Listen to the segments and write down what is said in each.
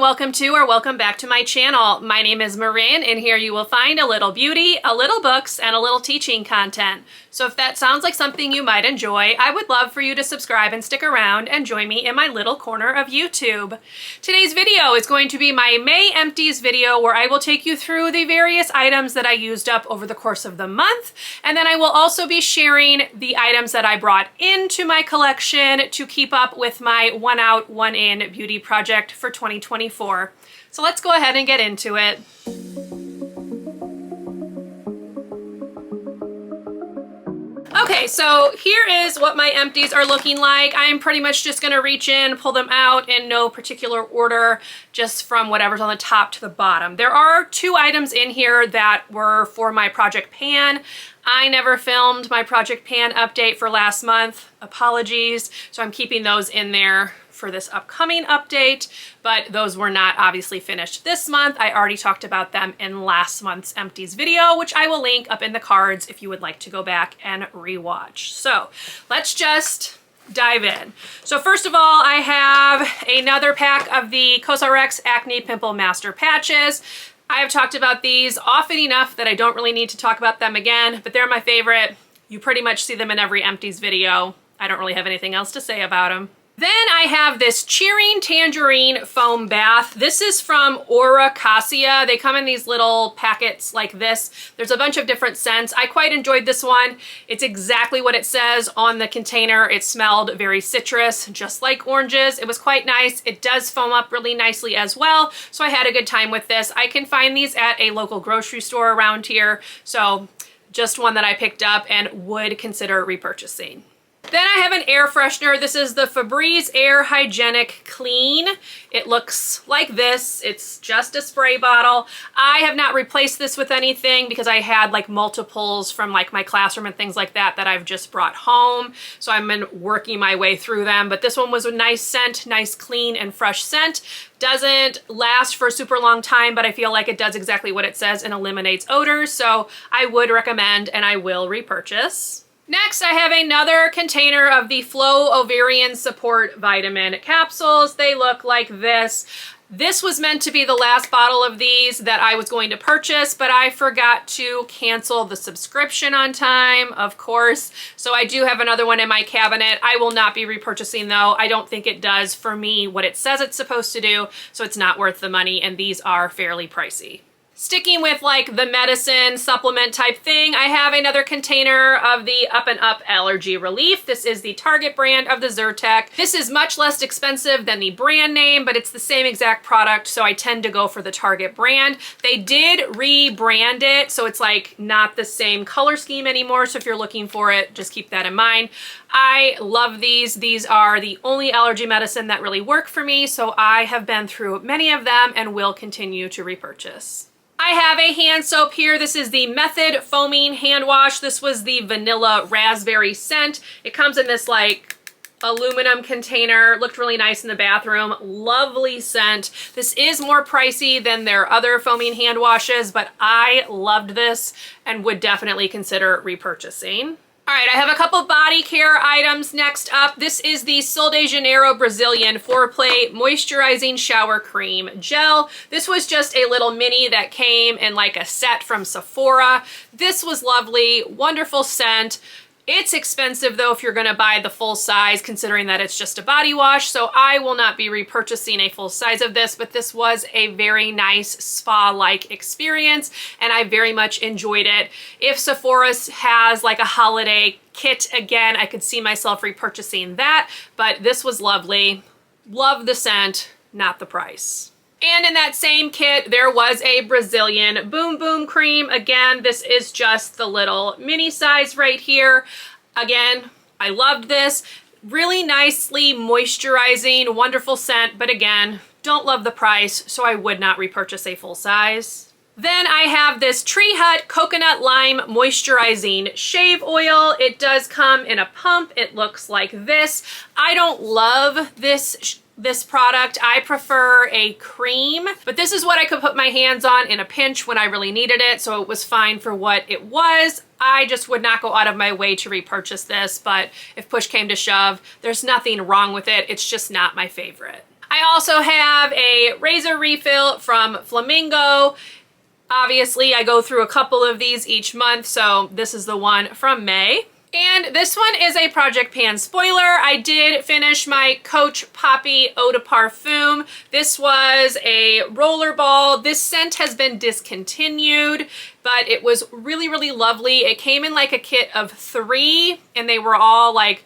welcome to or welcome back to my channel. My name is Marin, and here you will find a little beauty, a little books, and a little teaching content. So if that sounds like something you might enjoy, I would love for you to subscribe and stick around and join me in my little corner of YouTube. Today's video is going to be my May empties video where I will take you through the various items that I used up over the course of the month, and then I will also be sharing the items that I brought into my collection to keep up with my one out, one in beauty project for 2024. So let's go ahead and get into it. Okay, so here is what my empties are looking like. I'm pretty much just gonna reach in, pull them out in no particular order, just from whatever's on the top to the bottom. There are two items in here that were for my Project Pan. I never filmed my Project Pan update for last month. Apologies. So I'm keeping those in there for this upcoming update, but those were not obviously finished this month. I already talked about them in last month's empties video, which I will link up in the cards if you would like to go back and rewatch. So let's just dive in. So first of all, I have another pack of the COSRX Acne Pimple Master Patches. I have talked about these often enough that I don't really need to talk about them again, but they're my favorite. You pretty much see them in every empties video. I don't really have anything else to say about them. Then I have this Cheering Tangerine Foam Bath. This is from Aura Cassia. They come in these little packets like this. There's a bunch of different scents. I quite enjoyed this one. It's exactly what it says on the container. It smelled very citrus, just like oranges. It was quite nice. It does foam up really nicely as well, so I had a good time with this. I can find these at a local grocery store around here, so just one that I picked up and would consider repurchasing. Then I have an air freshener. This is the Febreze Air Hygienic Clean. It looks like this. It's just a spray bottle. I have not replaced this with anything because I had like multiples from like my classroom and things like that that I've just brought home. So I've been working my way through them. But this one was a nice scent, nice clean and fresh scent. Doesn't last for a super long time, but I feel like it does exactly what it says and eliminates odors. So I would recommend and I will repurchase. Next, I have another container of the Flow Ovarian Support Vitamin capsules. They look like this. This was meant to be the last bottle of these that I was going to purchase, but I forgot to cancel the subscription on time, of course. So I do have another one in my cabinet. I will not be repurchasing though. I don't think it does for me what it says it's supposed to do, so it's not worth the money, and these are fairly pricey. Sticking with like the medicine supplement type thing, I have another container of the Up and Up Allergy Relief. This is the Target brand of the Zyrtec. This is much less expensive than the brand name, but it's the same exact product, so I tend to go for the Target brand. They did rebrand it, so it's like not the same color scheme anymore, so if you're looking for it, just keep that in mind. I love these. These are the only allergy medicine that really work for me, so I have been through many of them and will continue to repurchase. I have a hand soap here. This is the Method Foaming Hand Wash. This was the Vanilla Raspberry scent. It comes in this like aluminum container. Looked really nice in the bathroom. Lovely scent. This is more pricey than their other foaming hand washes, but I loved this and would definitely consider repurchasing. All right, I have a couple body care items next up. This is the Sol de Janeiro Brazilian Foreplay Moisturizing Shower Cream Gel. This was just a little mini that came in like a set from Sephora. This was lovely, wonderful scent. It's expensive though if you're gonna buy the full size, considering that it's just a body wash, so I will not be repurchasing a full size of this, but this was a very nice spa-like experience and I very much enjoyed it. If Sephora has like a holiday kit again, I could see myself repurchasing that, but this was lovely. Love the scent, not the price. And in that same kit, there was a Brazilian Boom Boom Cream. Again, this is just the little mini size right here. Again, I loved this. Really nicely moisturizing, wonderful scent, but again, don't love the price, so I would not repurchase a full size. Then I have this Tree Hut Coconut Lime Moisturizing Shave Oil. It does come in a pump. It looks like this. I don't love this product. I prefer a cream, but this is what I could put my hands on in a pinch when I really needed it, so it was fine for what it was. I just would not go out of my way to repurchase this, but if push came to shove, there's nothing wrong with it. It's just not my favorite. I also have a razor refill from Flamingo. Obviously, I go through a couple of these each month, so this is the one from May. And this one is a Project Pan spoiler. I did finish my Coach Poppy Eau de Parfum. This was a rollerball. This scent has been discontinued, but it was really, really lovely. It came in like a kit of 3, and they were all like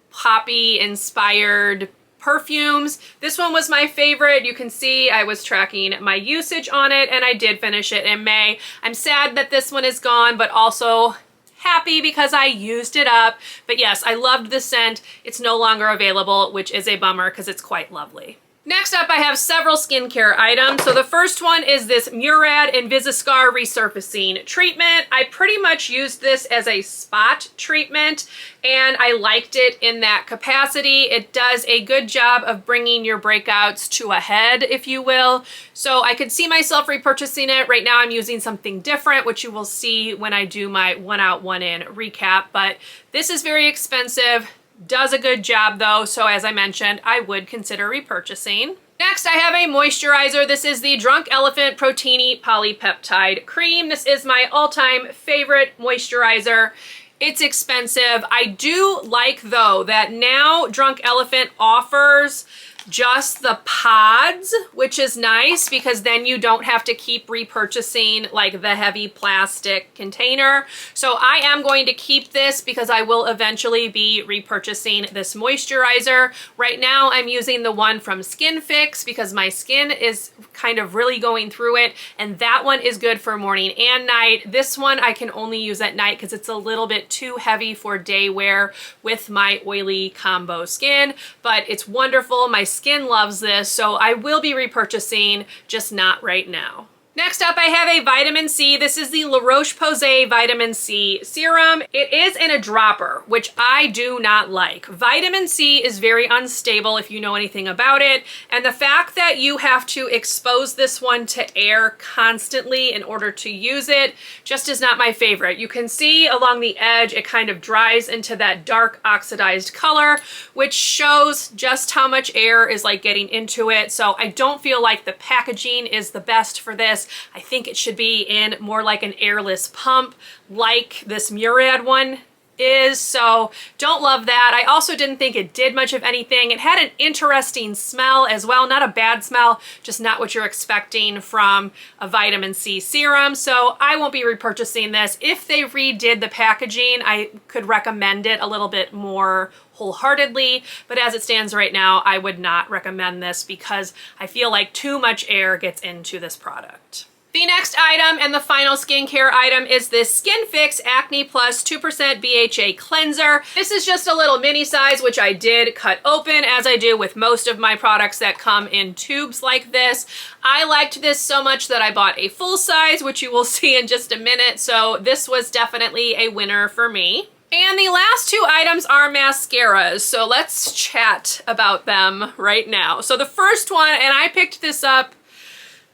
poppy inspired perfumes. This one was my favorite. You can see I was tracking my usage on it, and I did finish it in May. I'm sad that this one is gone, but also happy because I used it up. But yes, I loved the scent. It's no longer available, which is a bummer because it's quite lovely. Next up, I have several skincare items. So the first one is this Murad Invisiscar Resurfacing Treatment. I pretty much used this as a spot treatment, and I liked it in that capacity. It does a good job of bringing your breakouts to a head, if you will. So I could see myself repurchasing it. Right now I'm using something different, which you will see when I do my one out, one in recap. But this is very expensive. Does a good job though, so as I mentioned, I would consider repurchasing. Next, I have a moisturizer. This is the Drunk Elephant Protini Polypeptide Cream. This is my all-time favorite moisturizer. It's expensive. I do like though that now Drunk Elephant offers just the pods, which is nice because then you don't have to keep repurchasing like the heavy plastic container. So I am going to keep this because I will eventually be repurchasing this moisturizer. Right now I'm using the one from Skin Fix because my skin is kind of really going through it, and that one is good for morning and night. This one I can only use at night because it's a little bit too heavy for day wear with my oily combo skin, but it's wonderful. My skin loves this, so I will be repurchasing, just not right now. Next up, I have a vitamin C. This is the La Roche-Posay Vitamin C Serum. It is in a dropper, which I do not like. Vitamin C is very unstable if you know anything about it, and the fact that you have to expose this one to air constantly in order to use it just is not my favorite. You can see along the edge, it kind of dries into that dark oxidized color, which shows just how much air is like getting into it. So I don't feel like the packaging is the best for this. I think it should be in more like an airless pump like this Murad one is, so don't love that. I also didn't think it did much of anything. It had an interesting smell as well, not a bad smell, just not what you're expecting from a vitamin C serum, so I won't be repurchasing this. If they redid the packaging, I could recommend it a little bit more wholeheartedly, but as it stands right now, I would not recommend this because I feel like too much air gets into this product. The next item and the final skincare item is this Skin Fix Acne Plus 2% BHA Cleanser. This is just a little mini size, which I did cut open, as I do with most of my products that come in tubes like this. I liked this so much that I bought a full size, which you will see in just a minute, so this was definitely a winner for me. And the last two items are mascaras, so let's chat about them right now. So the first one, and I picked this up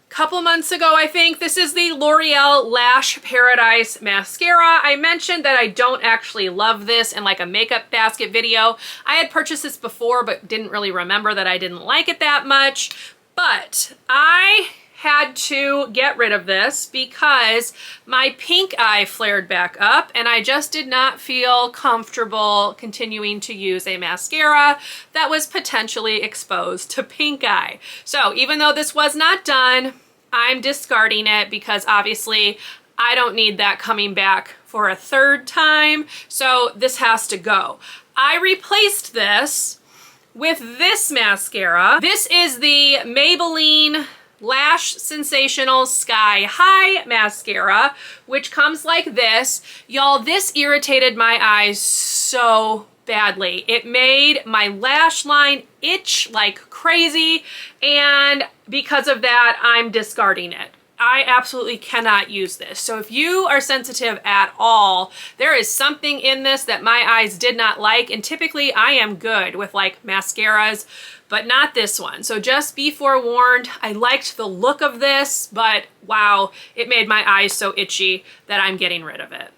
couple months ago, I think. This is the L'Oreal Lash Paradise Mascara. I mentioned that I don't actually love this in like a makeup basket video. I had purchased this before but didn't really remember that I didn't like it that much. But I had to get rid of this because my pink eye flared back up and I just did not feel comfortable continuing to use a mascara that was potentially exposed to pink eye. So even though this was not done, I'm discarding it because obviously I don't need that coming back for a third time, so this has to go. I replaced this with this mascara. This is the Maybelline Lash Sensational Sky High Mascara, which comes like this. Y'all, this irritated my eyes so badly. It made my lash line itch like crazy, and because of that, I'm discarding it. I absolutely cannot use this. So if you are sensitive at all, there is something in this that my eyes did not like, and typically I am good with like mascaras, but not this one. So just be forewarned. I liked the look of this, but wow, it made my eyes so itchy that I'm getting rid of it.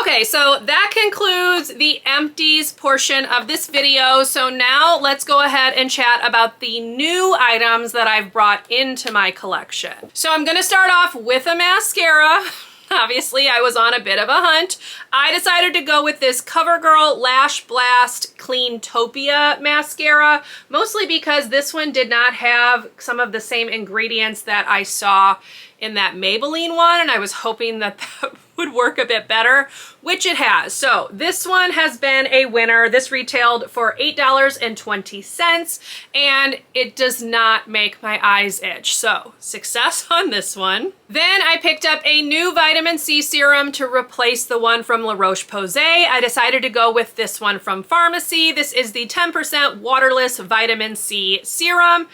Okay, so that concludes the empties portion of this video. So now let's go ahead and chat about the new items that I've brought into my collection. So I'm gonna start off with a mascara. Obviously, I was on a bit of a hunt. I decided to go with this CoverGirl Lash Blast Cleantopia mascara, mostly because this one did not have some of the same ingredients that I saw in that Maybelline one, and I was hoping that that would work a bit better, which it has. So this one has been a winner. This retailed for $8.20, and it does not make my eyes itch. So success on this one. Then I picked up a new vitamin C serum to replace the one from La Roche-Posay. I decided to go with this one from Pharmacy. This is the 10% waterless vitamin C serum.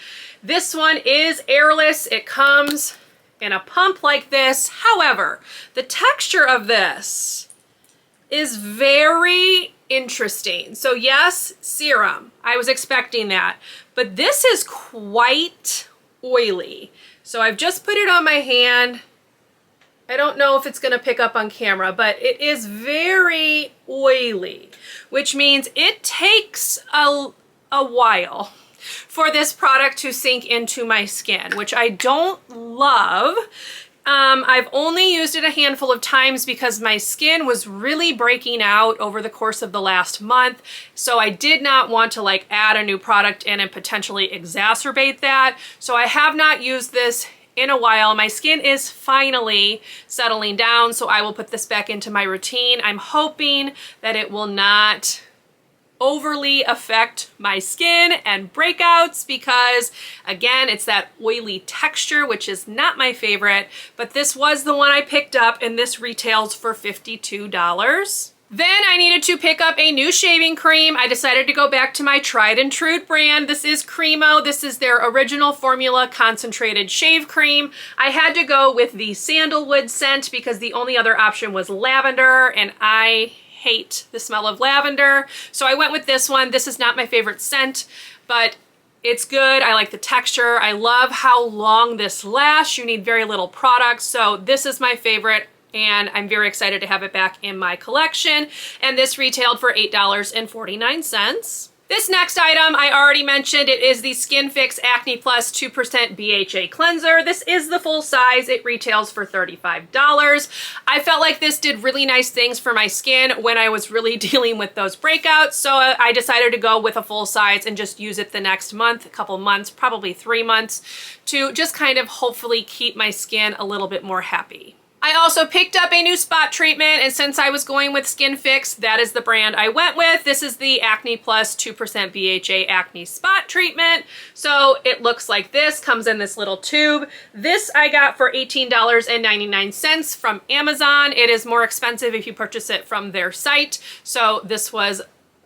This one is airless. It comes in a pump like this. However, the texture of this is very interesting. So yes, serum. I was expecting that, but this is quite oily. So I've just put it on my hand. I don't know if it's gonna pick up on camera, but it is very oily, which means it takes a while for this product to sink into my skin, which I don't love. I've only used it a handful of times because my skin was really breaking out over the course of the last month. So I did not want to like add a new product in and potentially exacerbate that. So I have not used this in a while. My skin is finally settling down, so I will put this back into my routine. I'm hoping that it will not overly affect my skin and breakouts because, again, it's that oily texture, which is not my favorite, but this was the one I picked up, and this retails for $52. Then I needed to pick up a new shaving cream. I decided to go back to my tried and true brand. This is Cremo. This is their original formula concentrated shave cream. I had to go with the sandalwood scent because the only other option was lavender, and I hate the smell of lavender. So I went with this one. This is not my favorite scent, but it's good. I like the texture. I love how long this lasts. You need very little product. So this is my favorite, and I'm very excited to have it back in my collection. And this retailed for $8.49. This next item I already mentioned. It is the Skin Fix Acne Plus 2% BHA Cleanser. This is the full size. It retails for $35. I felt like this did really nice things for my skin when I was really dealing with those breakouts. So I decided to go with a full size and just use it the next month, a couple months, probably 3 months, to just kind of hopefully keep my skin a little bit more happy. I also picked up a new spot treatment, and since I was going with Skin Fix, that is the brand I went with. This is the Acne Plus 2% BHA Acne Spot Treatment. So it looks like this, comes in this little tube. This I got for $18.99 from Amazon. It is more expensive if you purchase it from their site. So this was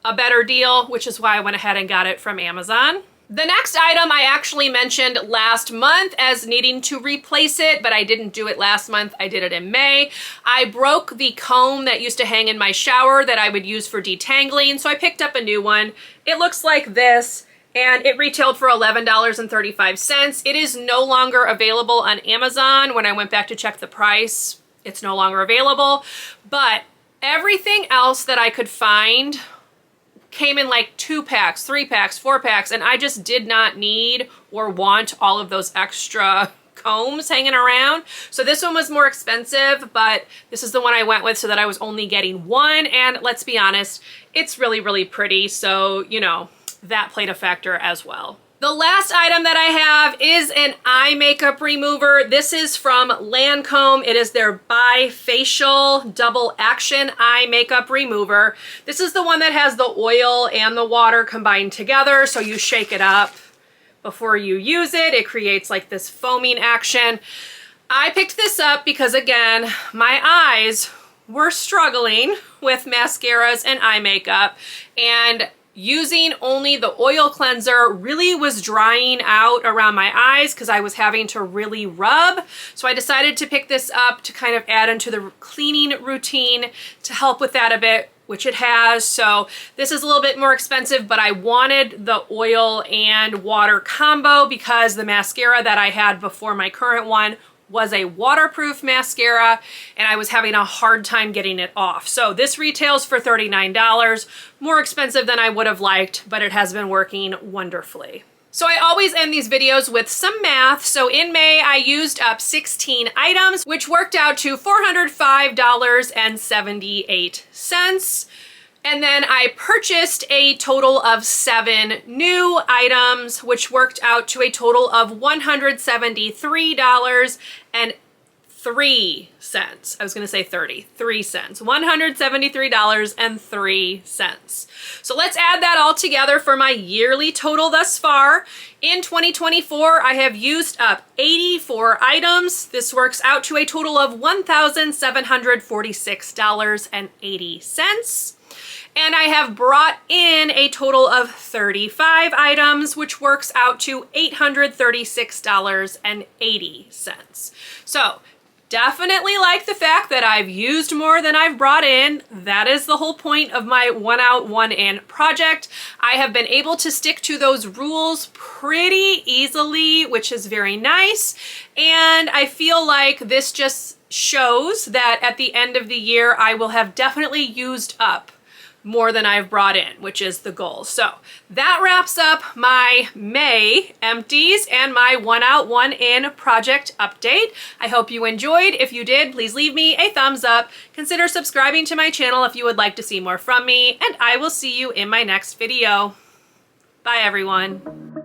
a better deal, which is why I went ahead and got it from Amazon. The next item I actually mentioned last month as needing to replace it, but I didn't do it last month. I did it in May. I broke the comb that used to hang in my shower that I would use for detangling, so I picked up a new one. It looks like this, and it retailed for $11.35. It is no longer available on Amazon. When I went back to check the price, it's no longer available, but everything else that I could find came in like 2 packs, 3 packs, 4 packs, and I just did not need or want all of those extra combs hanging around. So this one was more expensive, but this is the one I went with so that I was only getting one, and let's be honest, it's really, really pretty, so, you know, that played a factor as well. The last item that I have is an eye makeup remover. This is from Lancome. It is their bifacial double action eye makeup remover. This is the one that has the oil and the water combined together, so you shake it up before you use it. It creates like this foaming action. I picked this up because, again, my eyes were struggling with mascaras and eye makeup, and using only the oil cleanser really was drying out around my eyes because I was having to really rub. So I decided to pick this up to kind of add into the cleaning routine to help with that a bit, which it has. So this is a little bit more expensive, but I wanted the oil and water combo because the mascara that I had before my current one was a waterproof mascara and I was having a hard time getting it off. So this retails for $39, more expensive than I would have liked, but it has been working wonderfully. So I always end these videos with some math. So in May, I used up 16 items, which worked out to $405.78. And then I purchased a total of 7 new items, which worked out to a total of $173.03. I was gonna say 3 cents, $173.03. So let's add that all together for my yearly total thus far. In 2024, I have used up 84 items. This works out to a total of $1,746.80. And I have brought in a total of 35 items, which works out to $836.80. So definitely like the fact that I've used more than I've brought in. That is the whole point of my one out, one in project. I have been able to stick to those rules pretty easily, which is very nice. And I feel like this just shows that at the end of the year, I will have definitely used up more than I've brought in, which is the goal. So that wraps up my May empties and my one out, one in project update. I hope you enjoyed. If you did, please leave me a thumbs up. Consider subscribing to my channel if you would like to see more from me, and I will see you in my next video. Bye everyone.